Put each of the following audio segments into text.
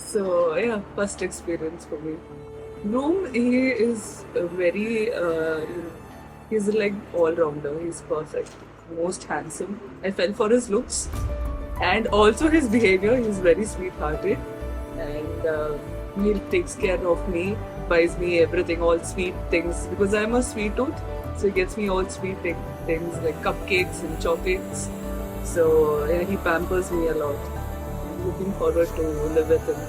So yeah, first experience for me. Room, he is a very, he's like all rounder. He's perfect, most handsome. I fell for his looks and also his behavior. He's very sweet-hearted, and he takes care of me, buys me everything, all sweet things because I'm a sweet tooth. So he gets me all sweet things like cupcakes and chocolates. So yeah, he pampers me a lot. I'm looking forward to live with him.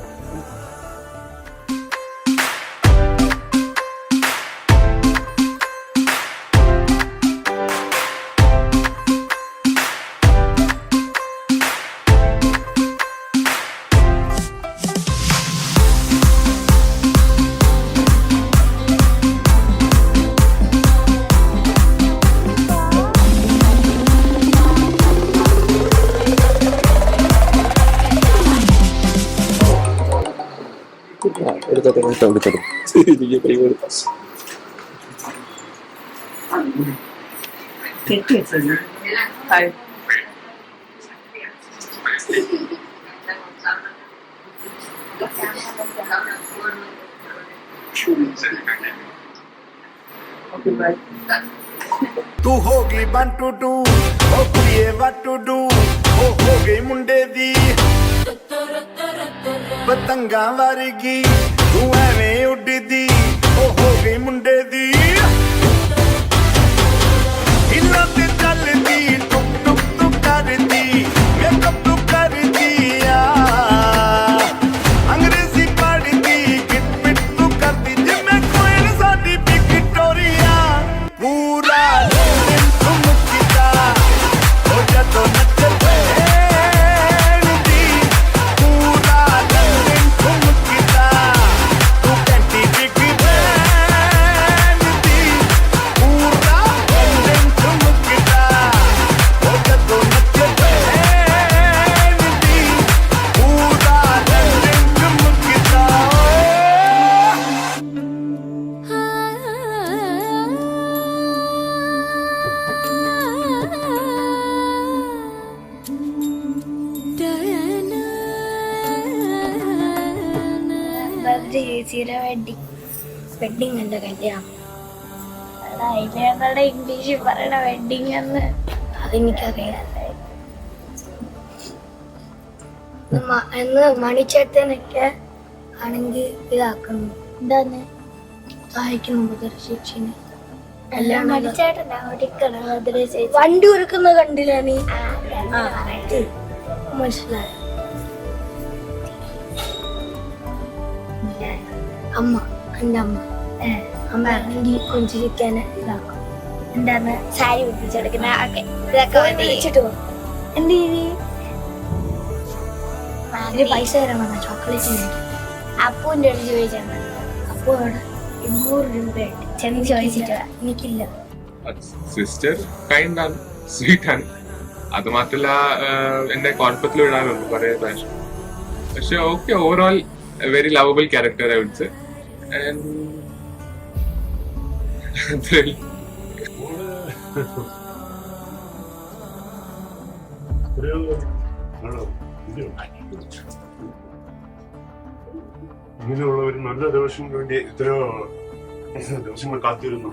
Hi. Okay, bye. तू होगी 1 to 2 O कुड़िए what to do ओ हो गई मुंडे दी पतंगा वर्गी तू एवें उड़दी ओ हो गई मुंडे दी हिला ते चलदी टुक टुक तू करदी मेकअप तू करदी अंग्रेजी पढ़दी किट पिट तू करदी जिम्मे कोई साडी विक्टोरिया पूरा ചേച്ചിയുടെ വെഡിങ് ഉണ്ട് കല്യാണം. അതിലേങ്ങളുടെ ഇംഗ്ലീഷിൽ പറയണ വെഡിങ് എന്ന് അതെനിക്കറിയാല്ലേ. എന്ന് മണിച്ചേട്ടനൊക്കെ ആണെങ്കിൽ ഇതാക്കുന്നു എന്താന്ന് സഹായിക്കുന്നു മുതർശിച്ചിന് വണ്ടി ഒരുക്കുന്ന കണ്ടില്ല നീ? മനസ്സിലായ അമ്മ എൻ്റെ അമ്മ ആണെങ്കിൽ കൊഞ്ചിരിക്കാൻ ഇതാക്കും. എന്താണ് സാരി പിടിപ്പിച്ചെടുക്കുന്ന ഇതൊക്കെ വിളിച്ചിട്ട് പോകും. എന്ത് രീതി പൈസ തരണം ചോക്ലേറ്റ് അപ്പൂൻ്റെ അടുത്ത് ചോദിച്ചാണ്. അപ്പൂ അവിടെ 200 രൂപയായിട്ട് ചെന്ന് ചോദിച്ചിട്ട് എനിക്കില്ല. സിസ്റ്റർ കൈൻഡ് ആണ്, സ്വീറ്റ് ആണ്. അത് മാത്രല്ല എന്നെ കോൺഫിഡൻസിൽ വിടാറുണ്ട് കുറെ പ്രാവശ്യം. പക്ഷെ okay, overall very lovable character I would say. And ഇങ്ങനെയുള്ള ഒരു നല്ല ദിവസം വേണ്ടി എത്രയോ ദിവസങ്ങൾ കാത്തിരുന്നു.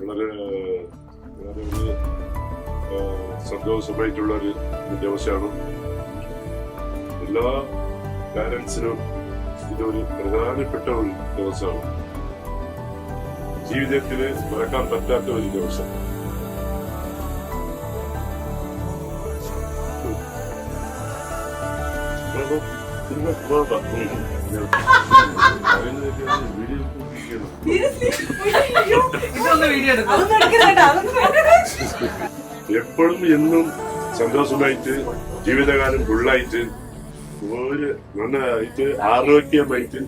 വളരെ വളരെ സന്തോഷമായിട്ടുള്ള ഒരു ദിവസമാണ്. എല്ലാ പാരൻസിനും ഇതൊരു പ്രധാനപ്പെട്ട ഒരു ദിവസമാണ്. ജീവിതത്തിൽ മറക്കാൻ പറ്റാത്ത ഒരു ദിവസം. എപ്പോഴും എന്നും സന്തോഷമായിട്ട് ജീവിതകാലം ഫുള്ളായിട്ട് ഒരു നന്നായിട്ട് ആരോഗ്യമായിട്ട്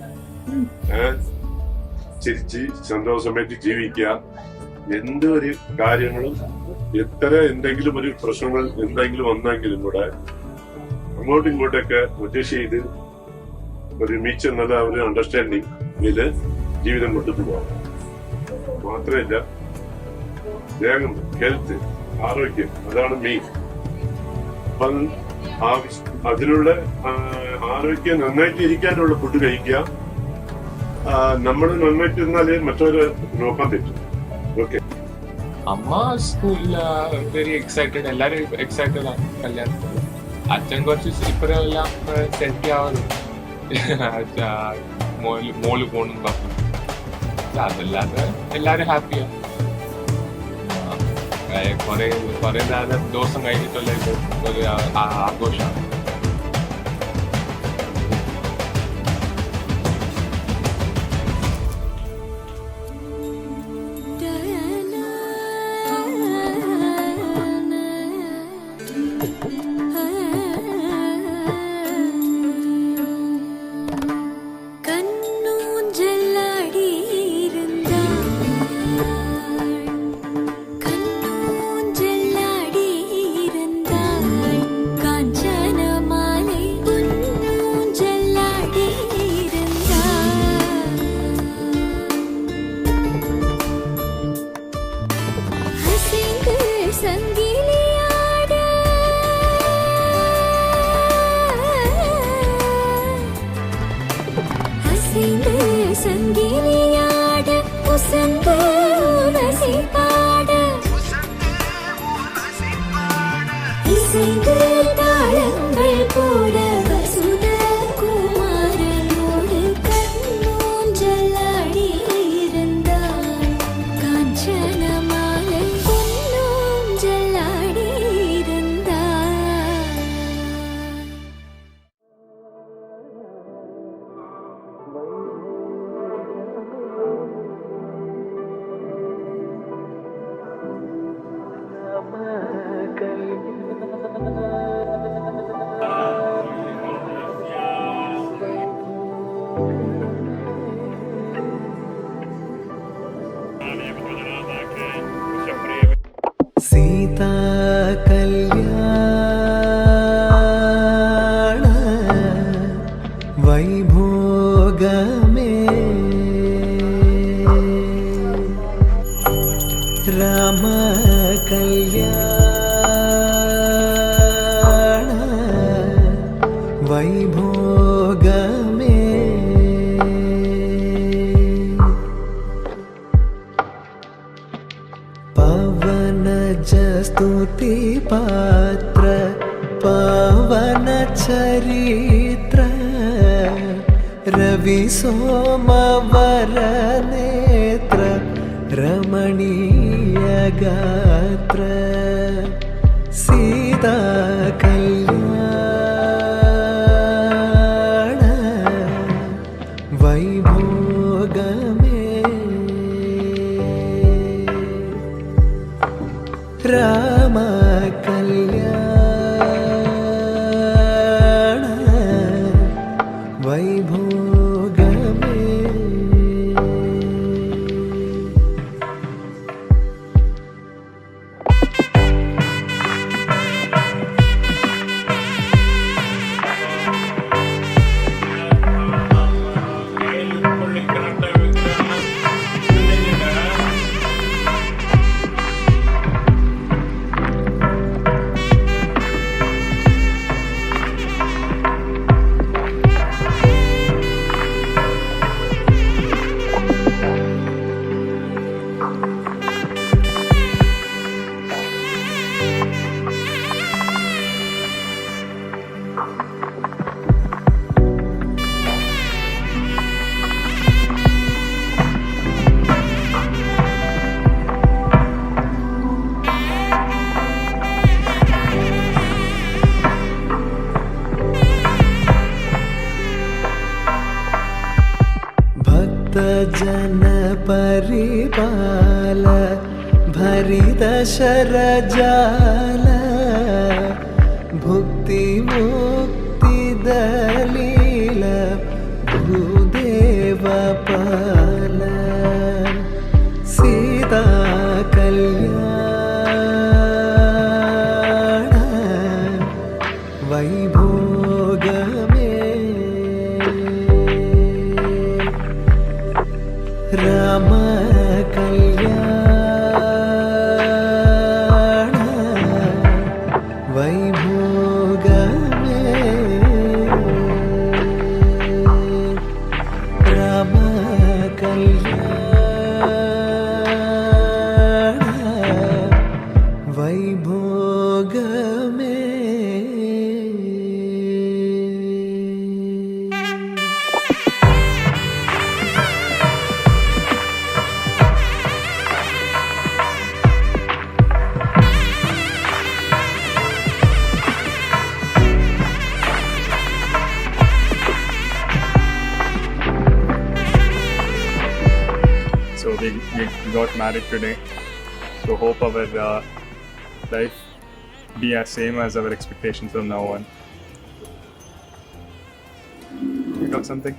ചിരിച്ച് സന്തോഷമായിട്ട് ജീവിക്കുക. എന്തൊരു കാര്യങ്ങളും എത്ര എന്തെങ്കിലും ഒരു പ്രശ്നങ്ങൾ എന്തെങ്കിലും വന്നെങ്കിലും കൂടെ അങ്ങോട്ടും ഇങ്ങോട്ടൊക്കെ അഡ്ജസ്റ്റ് ചെയ്ത് ഒരുമിച്ച് എന്നുള്ള ഒരു അണ്ടർസ്റ്റാൻഡിങ് ഇതില് ജീവിതം കൊണ്ടുപോകാം. മാത്രമല്ല വേഗം ഹെൽത്ത്, ആരോഗ്യം, അതാണ് മെയിൻ. അപ്പം അതിനുള്ള ആരോഗ്യം നന്നായിട്ട് ഇരിക്കാനുള്ള ഫുഡ് കഴിക്കുക. നമ്മൾ നന്നായിട്ട് ഇരുന്നാല് മറ്റൊരു നോക്കാൻ പറ്റും. ഓക്കെ. അമ്മ സ്കൂളിൽ വെരി എക്സൈറ്റഡ്, എല്ലാരും എക്സൈറ്റഡ് ആണ് കല്യാണത്തിന്. അച്ഛൻ കുറച്ച് ഇപ്പഴെല്ലാം സെറ്റ് ആവാറുണ്ട്, മോള് പോണെന്ന് പറഞ്ഞു. അതല്ലാതെ എല്ലാരും ഹാപ്പിയാണ്. കുറെ ദിവസം കഴിഞ്ഞിട്ടുള്ള ഇത് ഒരു ആഘോഷമാണ്. സീതാ കല്യാണ വൈഭോഗമേ രാമ കല്യാണ വൈഭോഗമേ स्तुति पात्र पावन चरित्र रवि सोमवर नेत्र रमणीय गात्र सीता कल्याण वैभोगमे राम कल्याण वैभोगमे जन परिपाल भरित शरजाल भुक्ति मुक्ति दलील भूदेव पाल सीता कल्याण वैभोगमे राम कल्याण वैभोगमे we got married today. So hope our life be as same as our expectations from now on. You got something?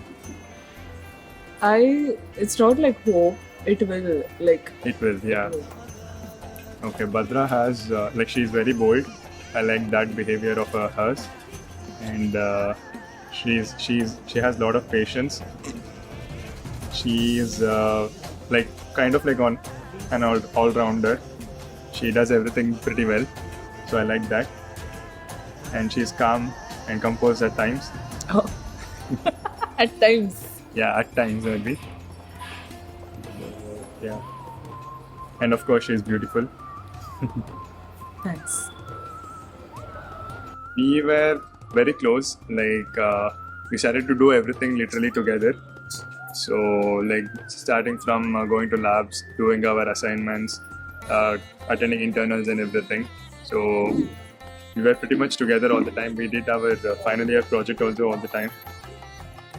It's not like hope, it will, like. It will, yeah. Okay, Badra has, like, she's very bold. I like that behavior of hers. And she has a lot of patience. She is like kind of like on an all-rounder. She does everything pretty well, so I like that. And she's calm and composed at times. Oh. At times. Yeah, at times maybe. Yeah. And of course, she's beautiful. Thanks. We were very close. Like we started to do everything literally together. So like starting from going to labs, doing our assignments, attending internals and everything. So we were pretty much together all the time. We did our final year project also all the time.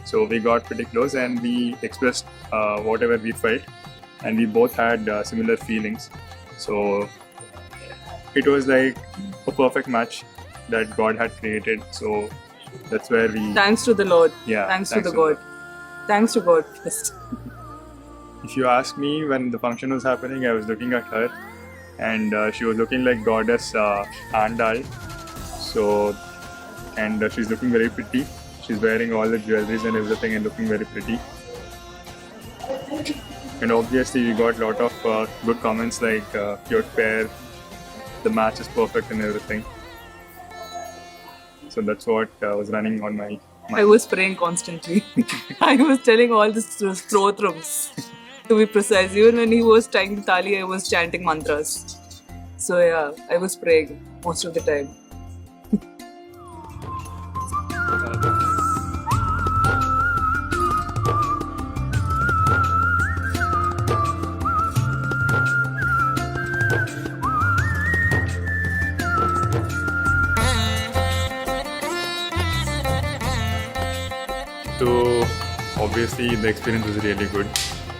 So we got pretty close and we expressed whatever we felt, and we both had similar feelings. So it was like a perfect match that God had created. So that's where we... Thanks to the Lord. Yeah, Thanks to the God. Thanks to God first. If you ask me, when the function was happening, I was looking at her and she was looking like goddess Andal. So, and she's looking very pretty. She's wearing all the jewelries and everything and looking very pretty. And obviously we got a lot of good comments like cute pair, the match is perfect and everything. So that's what was running on my mind. I was praying constantly. I was telling all the stotrams, to be precise. Even when he was tying the tali, I was chanting mantras. So yeah, I was praying most of the time. So obviously the experience was really good.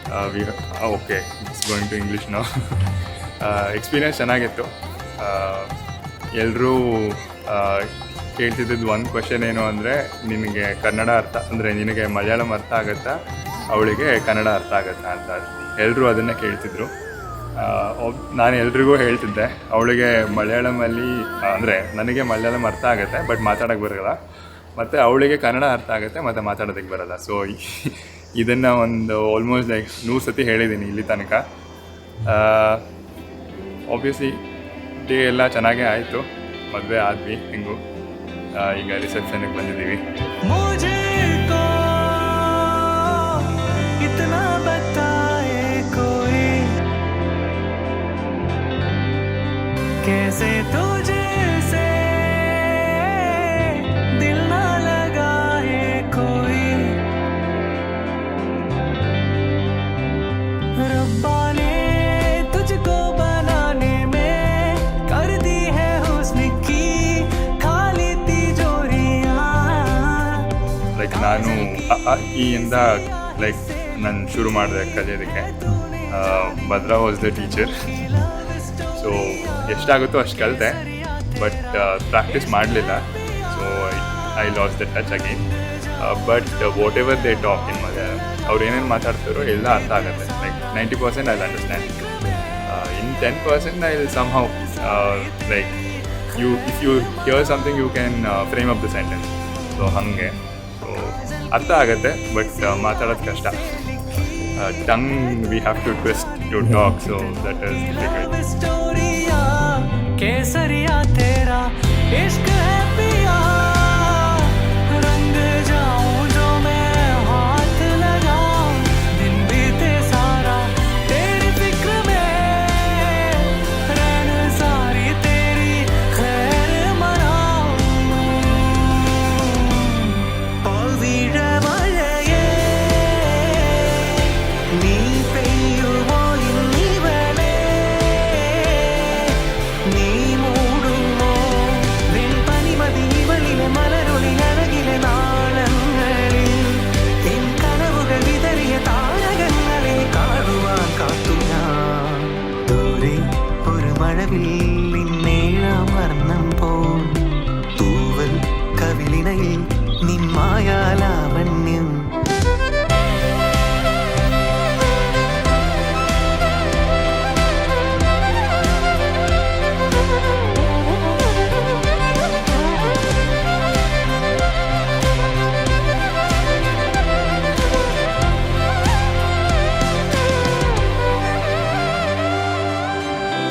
Okay, it's going to English now. Experience ಚೆನ್ನಾಗಿತ್ತು. ಎಲ್ಲರೂ ಕೇಳ್ತಿದ್ದು ಒಂದು question ಏನು ಅಂದರೆ, ನಿನಗೆ ಕನ್ನಡ ಅರ್ಥ ಅಂದರೆ ನಿನಗೆ ಮಲಯಾಳಂ ಅರ್ಥ ಆಗುತ್ತಾ, ಅವಳಿಗೆ ಕನ್ನಡ ಅರ್ಥ ಆಗುತ್ತಾ ಅಂತ ಎಲ್ಲರೂ ಅದನ್ನು ಕೇಳ್ತಿದ್ರು. ನಾನು ಎಲ್ರಿಗೂ ಹೇಳ್ತಿದ್ದೆ, ಅವಳಿಗೆ ಮಲಯಾಳಮಲ್ಲಿ ಅಂದರೆ ನನಗೆ ಮಲಯಾಳಂ ಅರ್ಥ ಆಗುತ್ತೆ ಬಟ್ ಮಾತಾಡೋಕ್ಕೆ ಬರೋಲ್ಲ, ಮತ್ತು ಅವಳಿಗೆ ಕನ್ನಡ ಅರ್ಥ ಆಗುತ್ತೆ ಮತ್ತು ಮಾತಾಡೋದಕ್ಕೆ ಬರೋಲ್ಲ. ಸೊ ಇದನ್ನು ಒಂದು ಆಲ್ಮೋಸ್ಟ್ ಲೈಕ್ 100 ಸತಿ ಹೇಳಿದ್ದೀನಿ ಇಲ್ಲಿ ತನಕ. ಆಬ್ವಿಯಸ್ಲಿ ಡೇ ಎಲ್ಲ ಚೆನ್ನಾಗೇ ಆಯಿತು, ಮದುವೆ ಆದ್ವಿ ಹೆಂಗೂ. ಈಗ ರಿಸೆಪ್ಷನ್ಗೆ ಬಂದಿದ್ದೀವಿ. कैसे तुझे से दिल ना लगा है कोई, रब्बा ने तुझको बनाने में कर दी है हुस्न की खाली तिजोरियां. ಲೈಕ್ ನಾನು ಇಂದ ಲೈಕ್ ನಾನು ಶುರು ಮಾಡಿದೆ ಕಲಿಯೋದಕ್ಕೆ. Bhadra was the teacher. So ಎಷ್ಟಾಗುತ್ತೋ ಅಷ್ಟು ಕಲಿತೆ, ಬಟ್ ಪ್ರಾಕ್ಟೀಸ್ ಮಾಡಲಿಲ್ಲ. So I lost the touch again. But whatever they talk in Malayalam, ಅವ್ರು ಏನೇನು ಮಾತಾಡ್ತಾರೋ ಎಲ್ಲ ಅರ್ಥ ಆಗುತ್ತೆ. Like 90% I will understand. In 10% I will somehow like if you hear something you can frame up the sentence. So ಹಾಗೆ so ಅರ್ಥ ಆಗುತ್ತೆ, but ಮಾತಾಡೋದು ಕಷ್ಟ. Tongue we have to twist to talk, so that is difficult. केसरिया तेरा इश्क है पिया, रंग जाऊं जो मैं हाथ लगाऊं, दिन बीते सारा तेरी फिक्र में, रहन सारी तेरी खैर मनाऊं. पौवीड़ मഴയേ നീ പെയ്യുമോ ഇന്നിവളെ, നീ മൂടുമോ ദൂരെ ഒരു മഴവില്ലിൻ നേഴാം വർണ്ണം പോൽ തൂവൽ കവിളിനയിൽ നിന്മായാലാവണ്യം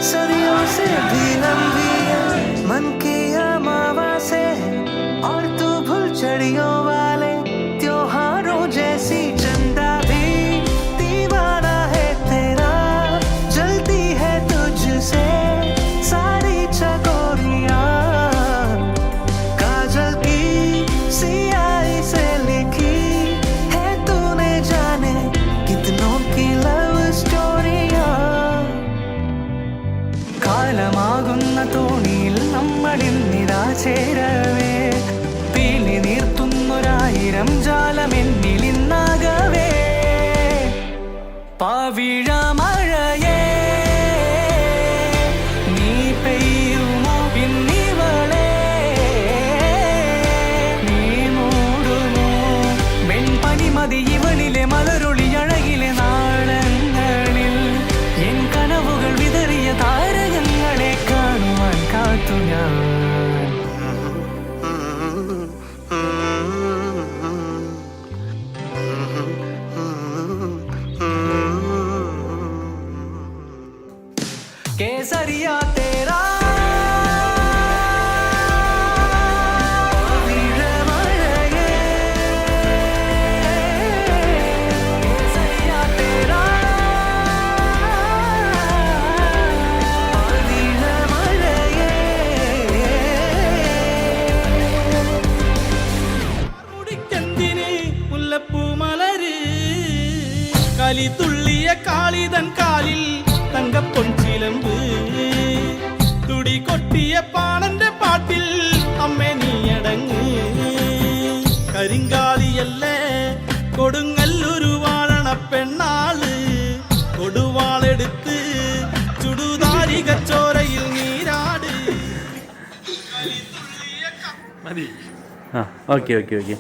सदियों से भी लंबी है मन की अमावस्या और तू भूल चढ़ियों वाले त्योहारों जैसी चंदा भी दीवाना है तेरा जलती है तुझसे सारी चकोरियां काजल की सियाही से लिखी है तूने जाने कितनों की लव स्टोरियां കാലമാകുന്ന തോണിയിൽ നമ്മളിന്നിതാ ചേരവേ പീലി നീർത്തുന്നൊരായിരം ജാലമെന്നിലിന്നാകവേ പാവിഴ മഴയേ നീ പെയ്യുമോ പിന്നിവളെ നീ മൂടുമോ വെൺപനിമതി ഇവളിലെ മലരൊളി അഴകിലെ നാളങ്ങളിൽ എൻ കനവുകൾ വിതറിയ താരകങ്ങളെ കാണുവാൻ കാത്തു ഞാൻ കേസരിയാ തേരാ കളി തുള്ളിയ കാളിതൻ കാലിൽ തങ്കപ്പൊൻചിലമ്പ് തുടി കൊട്ടിയ പാണന്റെ പാട്ടിൽ അമ്മേ നീയടങ്ങ് കരിങ്കാലിയല്ലേ കൊടുങ്ങല്ലൊരു വാഴണ പെണ്ണാള് കൊടുവാളെടുത്ത് ചുടുതാരിക ചോരയിൽ നീരാട് ആ ഓക്കെ ഓക്കെ ഓക്കെ